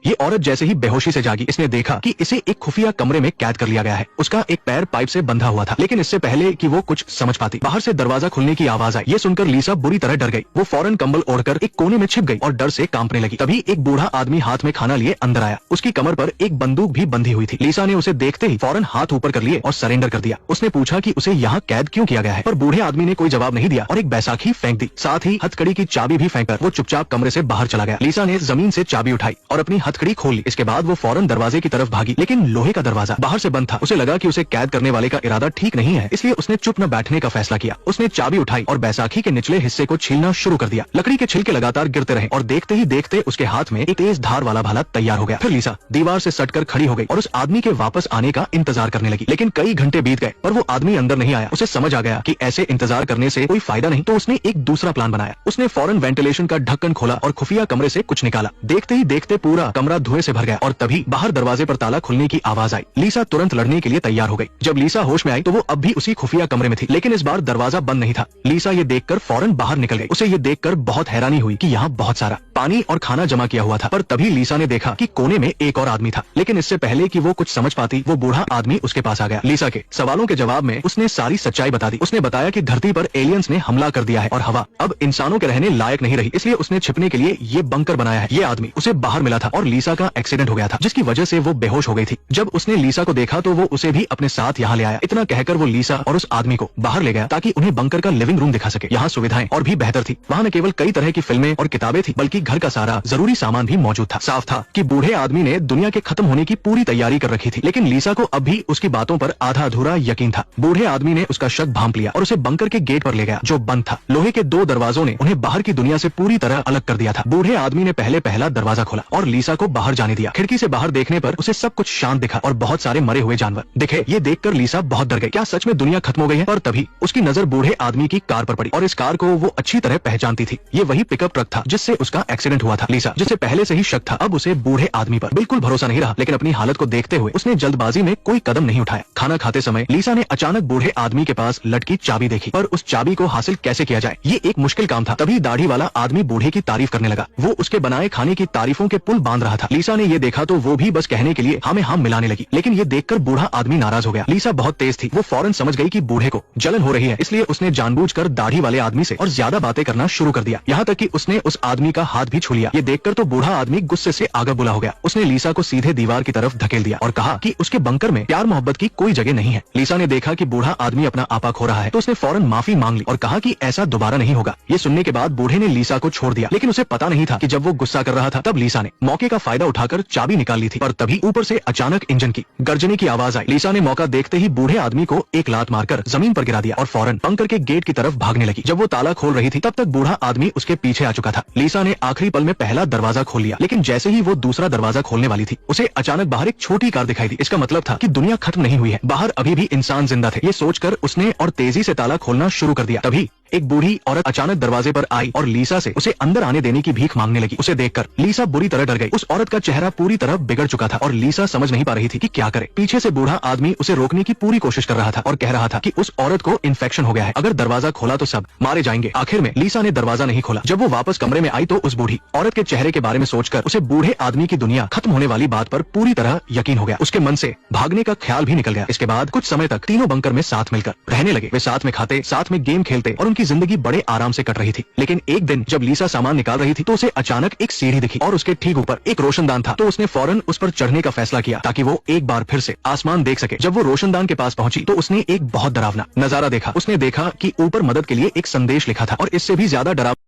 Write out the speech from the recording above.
ये औरत जैसे ही बेहोशी से जागी, इसने देखा कि इसे एक खुफिया कमरे में कैद कर लिया गया है। उसका एक पैर पाइप से बंधा हुआ था, लेकिन इससे पहले कि वो कुछ समझ पाती, बाहर से दरवाजा खुलने की आवाज आई। ये सुनकर लीसा बुरी तरह डर गई। वो फौरन कंबल ओढ़कर एक कोने में छिप गई और डर से कांपने लगी। तभी एक बूढ़ा आदमी हाथ में खाना लिए अंदर आया। उसकी कमर पर एक बंदूक भी बंधी हुई थी। लीसा ने उसे देखते ही फौरन हाथ ऊपर कर लिए और सरेंडर कर दिया। उसने पूछा कि उसे यहाँ कैद क्यों किया गया है, पर बूढ़े आदमी ने कोई जवाब नहीं दिया और एक बैसाखी फेंक दी। साथ ही हथकड़ी की चाबी भी फेंककर वो चुपचाप कमरे से बाहर चला गया। लीसा ने जमीन से चाबी उठाई और अपनी हथकड़ी खोल ली। इसके बाद वो फौरन दरवाजे की तरफ भागी, लेकिन लोहे का दरवाजा बाहर से बंद था। उसे लगा कि उसे कैद करने वाले का इरादा ठीक नहीं है, इसलिए उसने चुप न बैठने का फैसला किया। उसने चाबी उठाई और बैसाखी के निचले हिस्से को छीलना शुरू कर दिया। लकड़ी के छिलके लगातार गिरते रहे और देखते ही देखते उसके हाथ में एक तेज धार वाला भाला तैयार हो गया। फिर लीसा दीवार से सटकर खड़ी हो गई और उस आदमी के वापस आने का इंतजार करने लगी। लेकिन कई घंटे बीत गए पर वो आदमी अंदर नहीं आया। उसे समझ आ गया कि ऐसे इंतजार करने से कोई फायदा नहीं, तो उसने एक दूसरा प्लान बनाया। उसने फौरन वेंटिलेशन का ढक्कन खोला और खुफिया कमरे से कुछ निकाला। देखते ही देखते पूरा कमरा धुएं से भर गया और तभी बाहर दरवाजे पर ताला खुलने की आवाज आई। लीसा तुरंत लड़ने के लिए तैयार हो गई। जब लीसा होश में आई तो वो अब भी उसी खुफिया कमरे में थी, लेकिन इस बार दरवाजा बंद नहीं था। लीसा ये देखकर फौरन बाहर निकल गई। उसे ये देखकर बहुत हैरानी हुई कि यहाँ बहुत सारा पानी और खाना जमा किया हुआ था। पर तभी लीसा ने देखा कि कोने में एक और आदमी था, लेकिन इससे पहले कि वो कुछ समझ पाती, वो बूढ़ा आदमी उसके पास आ गया। लीसा के सवालों के जवाब में उसने सारी सच्चाई बता दी। उसने बताया कि धरती पर एलियंस ने हमला कर दिया है और हवा अब इंसानों के रहने लायक नहीं रही, इसलिए उसने छिपने के लिए ये बंकर बनाया है। ये आदमी उसे बाहर मिला था और लीसा का एक्सीडेंट हो गया था, जिसकी वजह से वो बेहोश हो गई थी। जब उसने लीसा को देखा तो वो उसे भी अपने साथ यहाँ ले आया। इतना कहकर वो लीसा और उस आदमी को बाहर ले गया ताकि उन्हें बंकर का लिविंग रूम दिखा सके। यहाँ सुविधाएं और भी बेहतर थी। वहाँ न केवल कई तरह की फिल्में और किताबें थी, बल्कि घर का सारा जरूरी सामान भी मौजूद था। साफ था कि बूढ़े आदमी ने दुनिया के खत्म होने की पूरी तैयारी कर रखी थी, लेकिन लीसा को अब भी उसकी बातों पर आधा अधूरा यकीन था। बूढ़े आदमी ने उसका शक भांप लिया और उसे बंकर के गेट पर ले गया, जो बंद था। लोहे के 2 दरवाजों ने उन्हें बाहर की दुनिया से पूरी तरह अलग कर दिया था। बूढ़े आदमी ने पहला दरवाजा खोला और लीसा को बाहर जाने दिया। खिड़की से बाहर देखने पर उसे सब कुछ शांत दिखा और बहुत सारे मरे हुए जानवर दिखे। ये देखकर लीसा बहुत डर गई। क्या सच में दुनिया खत्म हो गई है? और तभी उसकी नजर बूढ़े आदमी की कार पर पड़ी और इस कार को वो अच्छी तरह पहचानती थी। ये वही पिकअप ट्रक था जिससे उसका एक्सीडेंट हुआ था। लीसा, जिसे पहले से ही शक था, अब उसे बूढ़े आदमी पर बिल्कुल भरोसा नहीं रहा, लेकिन अपनी हालत को देखते हुए उसने जल्दबाजी में कोई कदम नहीं उठाया। खाना खाते समय लीसा ने अचानक बूढ़े आदमी के पास लटकी चाबी देखी, पर उस चाबी को हासिल कैसे किया जाए ये एक मुश्किल काम था। तभी दाढ़ी वाला आदमी बूढ़े की तारीफ करने लगा। वो उसके बनाए खाने की तारीफों के पुल बांध रहा था। लीसा ने ये देखा तो वो भी बस कहने के लिए हाँ में हाँ मिलाने लगी, लेकिन ये देखकर बूढ़ा आदमी नाराज हो गया। लीसा बहुत तेज थी, वो फौरन समझ गई कि बूढ़े को जलन हो रही है, इसलिए उसने जानबूझकर दाढ़ी वाले आदमी से और ज्यादा बातें करना शुरू कर दिया। यहाँ तक कि उसने उस आदमी का हाथ भी छू लिया। ये देखकर तो बूढ़ा आदमी गुस्से से आगा बुला हो गया। उसने लीसा को सीधे दीवार की तरफ धकेल दिया और कहा कि उसके बंकर में प्यार मोहब्बत की कोई जगह नहीं है। लीसा ने देखा कि बूढ़ा आदमी अपना आपा खो रहा है, तो उसने फौरन माफी मांग ली और कहा कि ऐसा दोबारा नहीं होगा। ये सुनने के बाद बूढ़े ने लीसा को छोड़ दिया, लेकिन उसे पता नहीं था कि जब वो गुस्सा कर रहा था तब लीसा ने मौके का फायदा उठाकर चाबी निकाल ली थी। पर तभी ऊपर से अचानक इंजन की गर्जने की आवाज आई। लीसा ने मौका देखते ही बूढ़े आदमी को एक लात मारकर जमीन पर गिरा दिया और फौरन बंकर के गेट की तरफ भागने लगी। जब वो ताला खोल रही थी तब तक बूढ़ा आदमी उसके पीछे आ चुका था। लीसा ने आखिरी पल में पहला दरवाजा खोल लिया, लेकिन जैसे ही वो दूसरा दरवाजा खोलने वाली थी उसे अचानक बाहर एक छोटी कार दिखाई दी। इसका मतलब था कि दुनिया खत्म नहीं हुई है, बाहर अभी भी इंसान जिंदा थे। ये सोचकर उसने और तेजी से ताला खोलना शुरू कर दिया। तभी एक बूढ़ी औरत अचानक दरवाजे पर आई और लीसा से उसे अंदर आने देने की भीख मांगने लगी। उसे देखकर लीसा बुरी तरह डर गई। उस औरत का चेहरा पूरी तरह बिगड़ चुका था और लीसा समझ नहीं पा रही थी कि क्या करे। पीछे से बूढ़ा आदमी उसे रोकने की पूरी कोशिश कर रहा था और कह रहा था कि उस औरत को इन्फेक्शन हो गया है, अगर दरवाजा खोला तो सब मारे जाएंगे। आखिर में लीसा ने दरवाजा नहीं खोला। जब वो वापस कमरे में आई तो उस बूढ़ी औरत के चेहरे के बारे में सोचकर उसे बूढ़े आदमी की दुनिया खत्म होने वाली बात पर पूरी तरह यकीन हो गया। उसके मन से भागने का ख्याल भी निकल गया। इसके बाद कुछ समय तक तीनों बंकर में साथ मिलकर रहने लगे। वे साथ में खाते, साथ में गेम खेलते और उनकी जिंदगी बड़े आराम से कट रही थी। लेकिन एक दिन जब लीसा सामान निकाल रही थी तो उसे अचानक एक सीढ़ी दिखी और उसके ठीक ऊपर एक रोशनदान था। तो उसने फौरन उस पर चढ़ने का फैसला किया ताकि वो एक बार फिर से आसमान देख सके। जब वो रोशनदान के पास पहुंची तो उसने एक बहुत डरावना नजारा देखा। उसने देखा कि ऊपर मदद के लिए एक संदेश लिखा था और इससे भी ज्यादा डरावना